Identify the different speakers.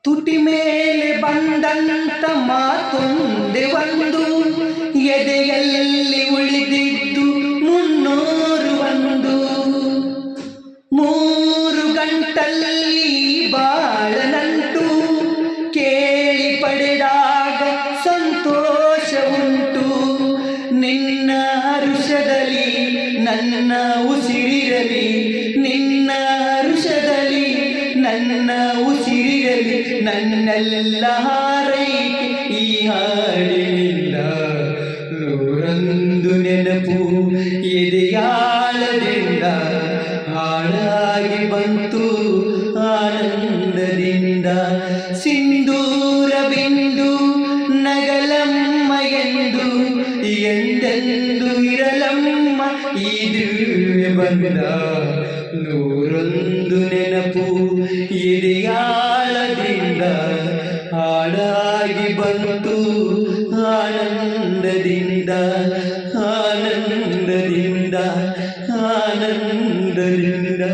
Speaker 1: ತುಟಿ ಮೇಲೆ ಬಂದಂತ ಮಾತೊಂದೆ ಒಂದು, ಎದೆಯಲ್ಲಿ ಉಳಿದಿದ್ದು 301. 3 ಗಂಟಲ್ಲಿ ಬಾಳನಂಟು, ಕೇಳಿ ಪಡೆದಾಗ ಸಂತೋಷ ಉಂಟು. ನಿನ್ನ ಹರುಷದಲ್ಲಿ ನನ್ನ ಉಸಿರಿರಲಿ, ನಿನ್ನ ಹರುಷದಲ್ಲಿ ನನ್ನ ಉಸಿರಿರಲಿ. ನನ್ನೆಲ್ಲ ಹಾರೈಕೆ ಈ ಹಾಡಿನಿಂದ, 101 ನೆನಪು ಎದೆಯಾಳದಿಂದ ಹಾಡಾಗಿ ಬಂತು ಆನಂದದಿಂದ. ಸಿಂಧೂರ ಬಿಂದು ನಗಲಮ್ಮ ಎಂದು, ಎಂದೆಂದು ಇರಲಮ್ಮ ಈ ದಿವ್ಯ ಬಂದ. 101 ನೆನಪು ಎದೆಯಾಳದಿಂದ ಹಾಡಾಗಿ ಬಂತು ಆನಂದದಿಂದ, ಆನಂದದಿಂದ, ಆನಂದದಿಂದ.